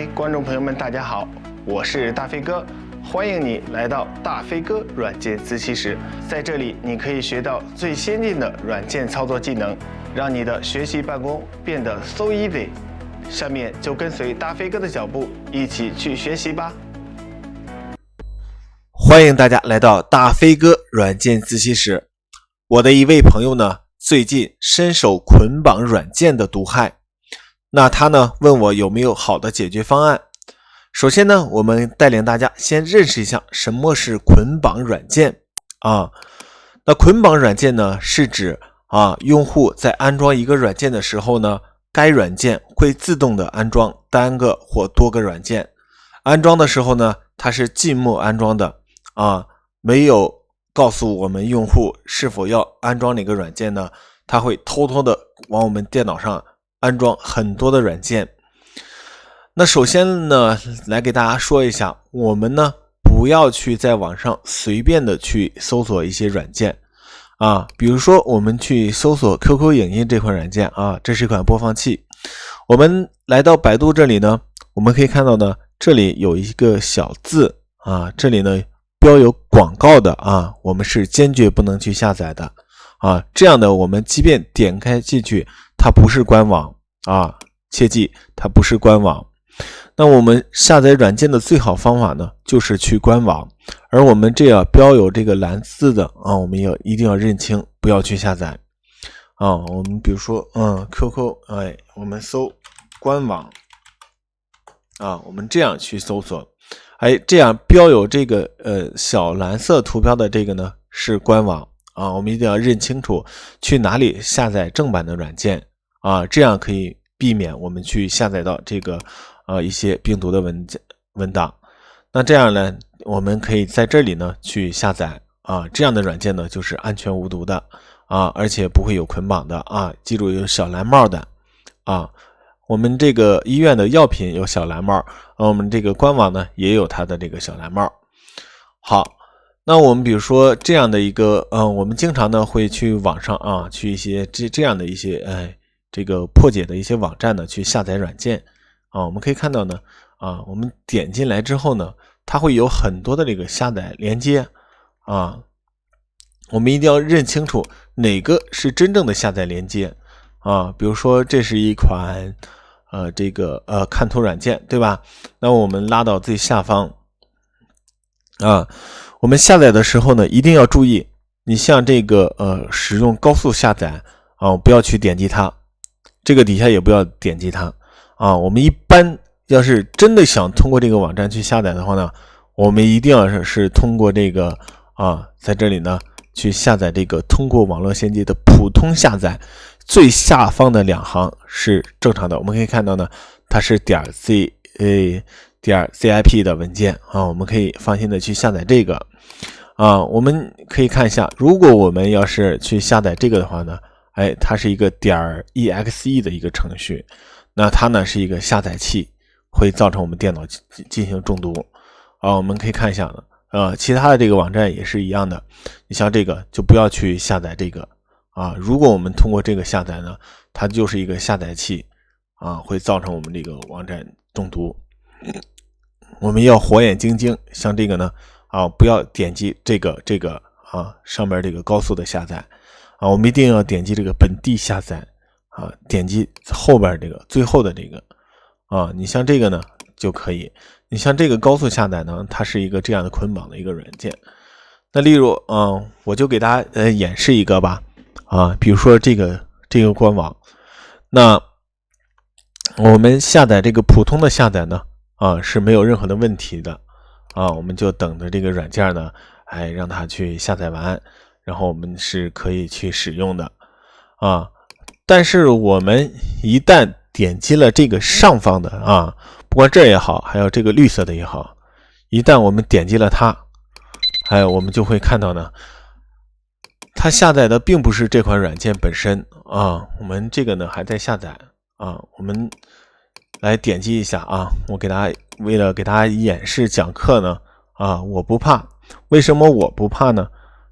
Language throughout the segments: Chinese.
嗨，观众朋友们，大家好，我是大飞哥，欢迎你来到大飞哥软件自习室。在这里，你可以学到最先进的软件操作技能，让你的学习办公变得 so easy。下面就跟随大飞哥的脚步，一起去学习吧。欢迎大家来到大飞哥软件自习室。我的一位朋友呢，最近深受捆绑软件的毒害。那他呢问我有没有好的解决方案。首先呢，我们带领大家先认识一下什么是捆绑软件啊。那捆绑软件呢是指用户在安装一个软件的时候呢，该软件会自动的安装单个或多个软件。安装的时候呢，它是静默安装的没有告诉我们用户是否要安装哪个软件呢，它会偷偷的往我们电脑上安装很多的软件。那首先呢，来给大家说一下，我们呢不要去在网上随便的去搜索一些软件比如说我们去搜索 QQ 影音这款软件这是一款播放器。我们来到百度这里呢，我们可以看到呢，这里有一个小字这里呢标有广告的我们是坚决不能去下载的这样的我们即便点开进去，它不是官网切记它不是官网。那我们下载软件的最好方法呢，就是去官网，而我们这样标有这个蓝字的我们一定要认清，不要去下载我们比如说QQ 我们搜官网我们这样去搜索这样标有这个小蓝色图标的这个呢是官网我们一定要认清楚去哪里下载正版的软件这样可以避免我们去下载到这个一些病毒的文档。那这样呢，我们可以在这里呢去下载这样的软件呢就是安全无毒的而且不会有捆绑的记住有小蓝帽的我们这个医院的药品有小蓝帽我们这个官网呢也有它的这个小蓝帽。好，那我们比如说这样的一个我们经常呢会去网上去一些这样的一些这个破解的一些网站呢去下载软件我们可以看到呢我们点进来之后呢，它会有很多的这个下载连接我们一定要认清楚哪个是真正的下载连接比如说这是一款这个看图软件对吧？那我们拉到最下方我们下载的时候呢，一定要注意，你像这个使用高速下载不要去点击它，这个底下也不要点击它我们一般要是真的想通过这个网站去下载的话呢，我们一定要是通过这个在这里呢去下载这个通过网络衔接的普通下载，最下方的两行是正常的。我们可以看到呢，它是.zip 的文件我们可以放心的去下载这个我们可以看一下，如果我们要是去下载这个的话呢，它是一个.exe 的一个程序，那它呢是一个下载器，会造成我们电脑进行中毒我们可以看一下其他的这个网站也是一样的，你像这个就不要去下载这个如果我们通过这个下载呢，它就是一个下载器会造成我们这个网站中毒。我们要火眼金睛，像这个呢不要点击这个上面这个高速的下载我们一定要点击这个本地下载点击后边这个最后的这个你像这个呢就可以。你像这个高速下载呢，它是一个这样的捆绑的一个软件。那例如我就给大家演示一个吧比如说这个官网，那我们下载这个普通的下载呢是没有任何的问题的我们就等着这个软件呢让它去下载完，然后我们是可以去使用的但是我们一旦点击了这个上方的不管这也好，还有这个绿色的也好，一旦我们点击了它我们就会看到呢，它下载的并不是这款软件本身我们这个呢还在下载我们来点击一下我为了给大家演示讲课呢我不怕。为什么我不怕呢？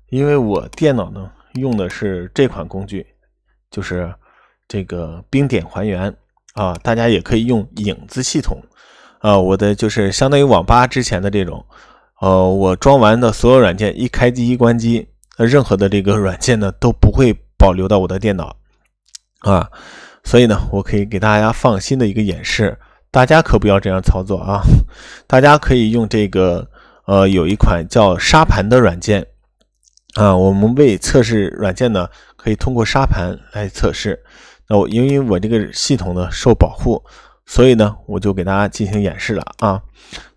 因为我电脑呢用的是这款工具，就是这个冰点还原大家也可以用影子系统我的就是相当于网吧之前的这种，我装完的所有软件一开机一关机，任何的这个软件呢都不会保留到我的电脑啊，所以呢，我可以给大家放心的一个演示，大家可不要这样操作啊，大家可以用这个有一款叫沙盘的软件啊，我们为测试软件呢，可以通过沙盘来测试。那因为我这个系统呢受保护，所以呢我就给大家进行演示了啊。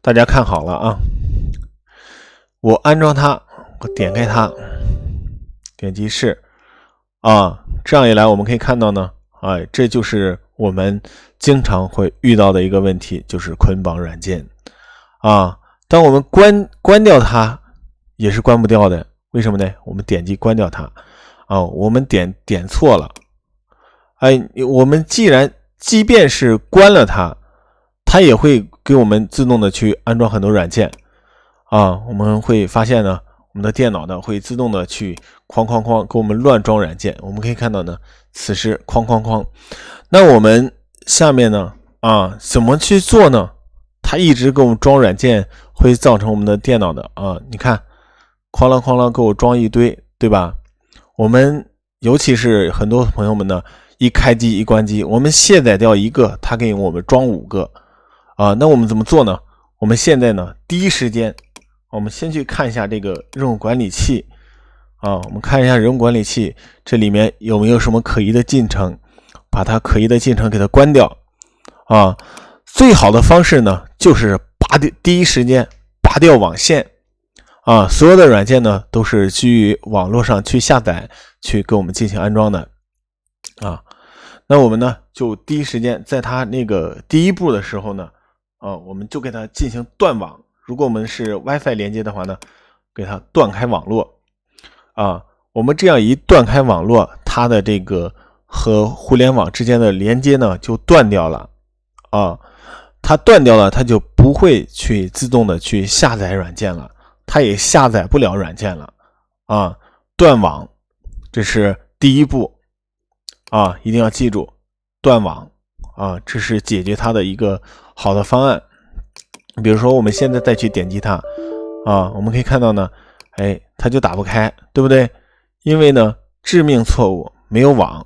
大家看好了啊，我安装它，我点开它，点击试啊，这样一来我们可以看到呢，这就是我们经常会遇到的一个问题，就是捆绑软件啊。当我们关掉它，也是关不掉的。为什么呢？我们点击关掉它啊，我们点错了。我们即便是关了它也会给我们自动的去安装很多软件啊。我们会发现呢，我们的电脑呢会自动的去哐给我们乱装软件。我们可以看到呢，此时哐。那我们下面呢怎么去做呢？它一直给我们装软件，会造成我们的电脑的你看哐啷给我装一堆，对吧？我们尤其是很多朋友们呢，一开机一关机，我们卸载掉一个，它给我们装5个那我们怎么做呢？我们现在呢，第一时间我们先去看一下这个任务管理器我们看一下任务管理器这里面有没有什么可疑的进程，把它可疑的进程给它关掉最好的方式呢，就是第一时间拔掉网线所有的软件呢都是基于网络上去下载，去给我们进行安装的那我们呢就第一时间在它那个第一步的时候呢我们就给它进行断网。如果我们是 WiFi 连接的话呢，给它断开网络我们这样一断开网络，它的这个和互联网之间的连接呢就断掉了它断掉了，它就不会去自动的去下载软件了，它也下载不了软件了断网，这是第一步一定要记住断网这是解决它的一个好的方案。比如说我们现在再去点击它我们可以看到呢，它就打不开，对不对？因为呢致命错误没有网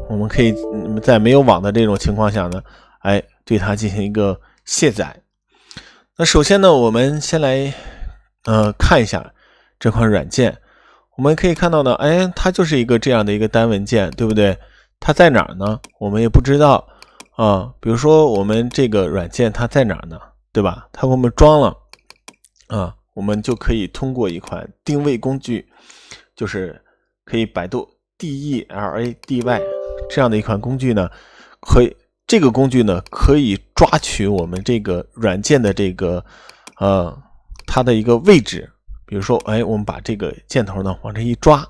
我们可以在没有网的这种情况下呢对它进行一个卸载。那首先呢，我们先来看一下这款软件。我们可以看到呢，它就是一个这样的一个单文件，对不对？它在哪儿呢？我们也不知道比如说我们这个软件它在哪儿呢？对吧？它给我们装了我们就可以通过一款定位工具，就是可以百度 DELADY 这样的一款工具呢，这个工具呢可以抓取我们这个软件的这个它的一个位置。比如说我们把这个箭头呢往这一抓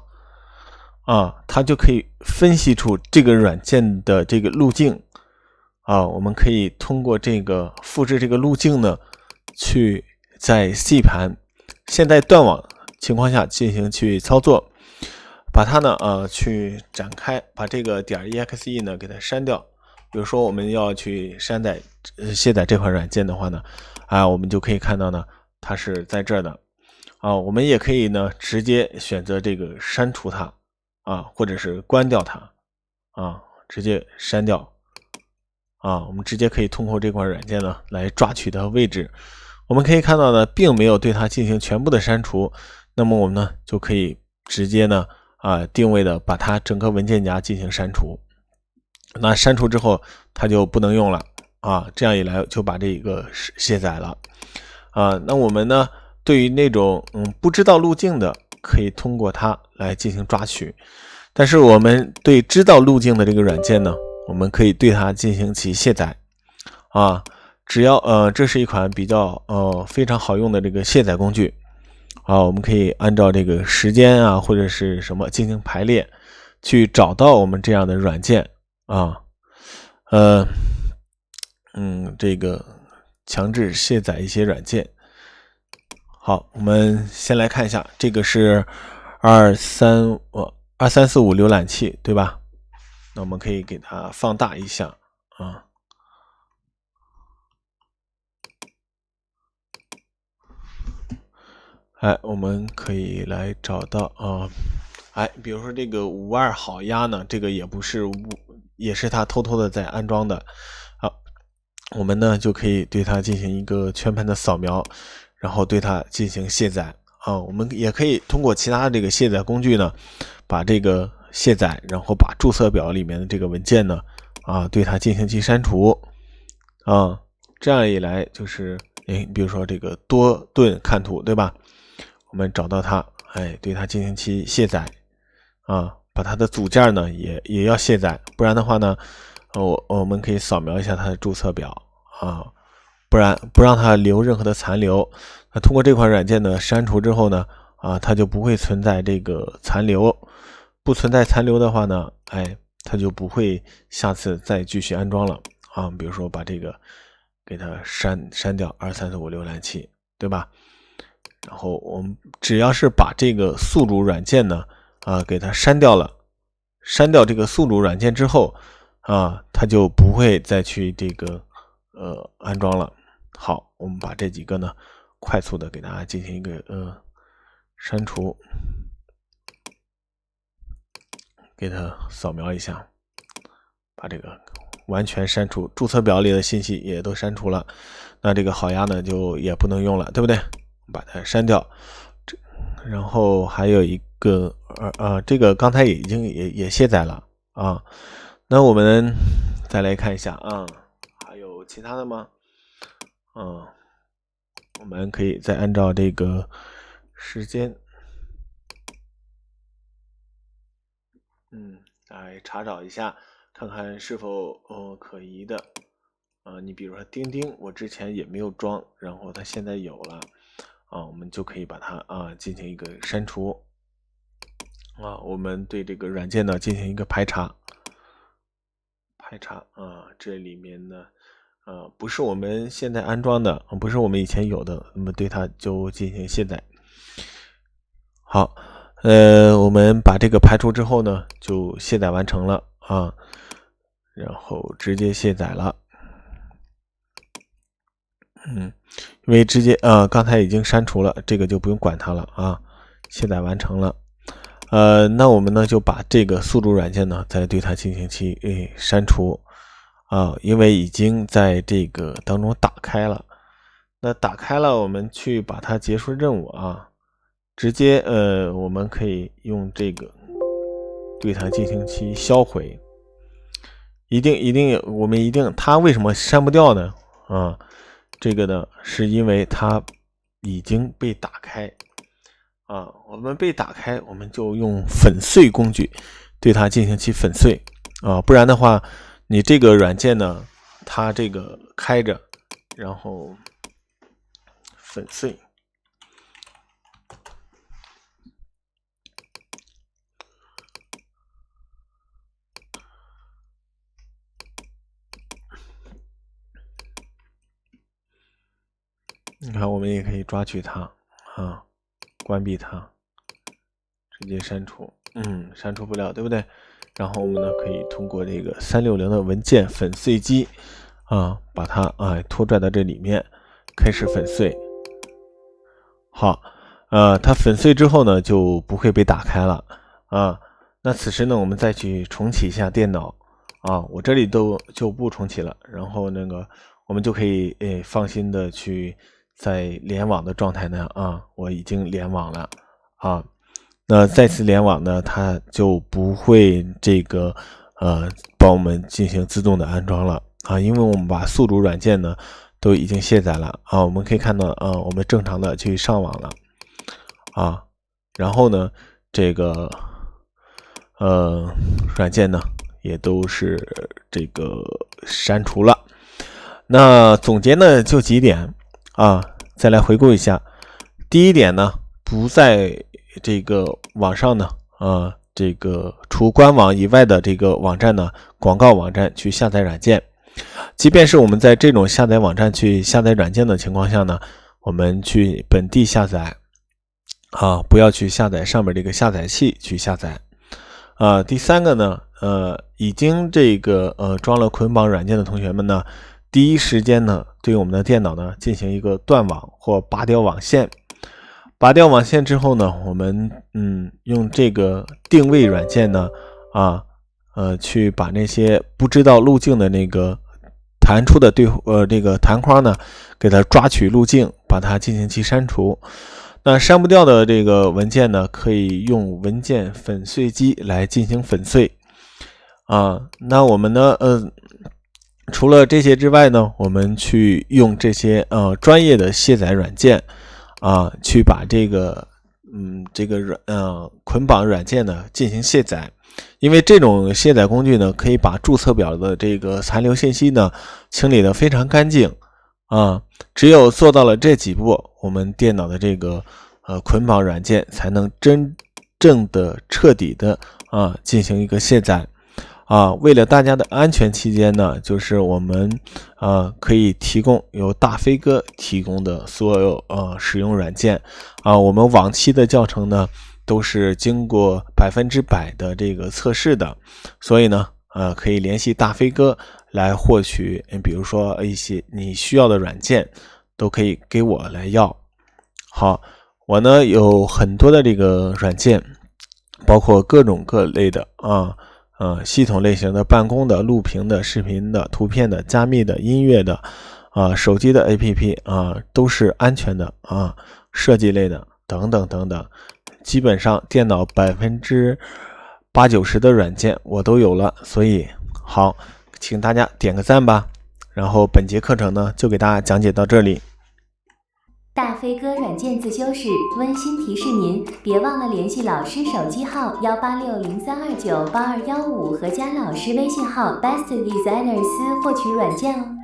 它就可以分析出这个软件的这个路径我们可以通过这个复制这个路径呢，去在 C 盘现在断网情况下进行去操作，把它呢去展开，把这个.exe 呢给它删掉。比如说我们要去卸载这款软件的话呢我们就可以看到呢它是在这儿的我们也可以呢直接选择这个删除它或者是关掉它直接删掉我们直接可以通过这款软件呢来抓取它的位置。我们可以看到呢并没有对它进行全部的删除，那么我们呢就可以直接呢定位的把它整个文件夹进行删除。那删除之后它就不能用了这样一来就把这个卸载了那我们呢对于那种不知道路径的，可以通过它来进行抓取。但是我们对知道路径的这个软件呢，我们可以对它进行其卸载只要这是一款比较非常好用的这个卸载工具我们可以按照这个时间或者是什么进行排列，去找到我们这样的软件这个强制卸载一些软件。好，我们先来看一下，这个是2345浏览器，对吧？那我们可以给它放大一下我们可以来找到比如说这个52好鸭呢，这个也不是也是他偷偷的在安装的。好，我们呢就可以对它进行一个全盘的扫描，然后对它进行卸载我们也可以通过其他的这个卸载工具呢，把这个卸载，然后把注册表里面的这个文件呢对它进行其删除这样一来就是比如说这个多盾看图，对吧？我们找到它，对它进行其卸载把它的组件呢也要卸载，不然的话呢我们可以扫描一下它的注册表不让它留任何的残留。那通过这款软件的删除之后呢它就不会存在这个残留，不存在残留的话呢它就不会下次再继续安装了比如说把这个给它删掉23456浏览器，对吧？然后我们只要是把这个宿主软件呢给它删掉了，删掉这个宿主软件之后它就不会再去这个安装了。好，我们把这几个呢快速的给大家进行一个删除，给它扫描一下，把这个完全删除，注册表里的信息也都删除了，那这个好鸭呢就也不能用了，对不对？把它删掉。然后还有一个这个刚才已经也卸载了那我们再来看一下还有其他的吗？我们可以再按照这个时间来查找一下，看看是否可疑的你比如说钉钉，我之前也没有装，然后它现在有了我们就可以把它进行一个删除我们对这个软件呢进行一个排查这里面呢不是我们现在安装的不是我们以前有的，那么对它就进行卸载。好我们把这个排除之后呢就卸载完成了然后直接卸载了因为直接刚才已经删除了，这个就不用管它了卸载完成了那我们呢就把这个宿主软件呢再对它进行其删除因为已经在这个当中打开了。那打开了，我们去把它结束任务直接我们可以用这个对它进行其销毁。我们一定它为什么删不掉呢这个呢是因为它已经被打开我们被打开，我们就用粉碎工具对它进行其粉碎不然的话你这个软件呢它这个开着，然后粉碎你看我们也可以抓取它关闭它，直接删除删除不了，对不对？然后我们呢可以通过这个360的文件粉碎机把它拖拽到这里面开始粉碎。好它粉碎之后呢就不会被打开了那此时呢我们再去重启一下电脑我这里就不重启了，然后那个我们就可以放心的去在联网的状态呢我已经联网了那再次联网呢它就不会这个帮我们进行自动的安装了因为我们把宿主软件呢都已经卸载了我们可以看到我们正常的去上网了然后呢这个软件呢也都是这个删除了。那总结呢就几点再来回顾一下。第一点呢，不在这个网上呢这个除官网以外的这个网站呢广告网站去下载软件。即便是我们在这种下载网站去下载软件的情况下呢，我们去本地下载不要去下载上面这个下载器去下载第三个呢已经这个装了捆绑软件的同学们呢，第一时间呢对我们的电脑呢进行一个断网或拔掉网线，拔掉网线之后呢，我们用这个定位软件呢去把那些不知道路径的那个弹出的这个弹框呢，给它抓取路径，把它进行其删除。那删不掉的这个文件呢，可以用文件粉碎机来进行粉碎那我们呢除了这些之外呢，我们去用这些专业的卸载软件去把这个捆绑软件呢进行卸载。因为这种卸载工具呢，可以把注册表的这个残留信息呢清理得非常干净只有做到了这几步，我们电脑的这个捆绑软件才能真正的彻底的进行一个卸载为了大家的安全起见呢，就是我们可以提供由大飞哥提供的所有使用软件我们往期的教程呢都是经过100%的这个测试的，所以呢可以联系大飞哥来获取比如说一些你需要的软件都可以给我来要。好，我呢有很多的这个软件，包括各种各类的系统类型的、办公的、录屏的、视频的、图片的、加密的、音乐的手机的 APP 都是安全的设计类的等等等等，基本上电脑80%-90%的软件我都有了。所以好，请大家点个赞吧。然后本节课程呢就给大家讲解到这里。大飞哥软件自修室温馨提示您，别忘了联系老师手机号18603298215和加老师微信号 bestdesigners 获取软件哦。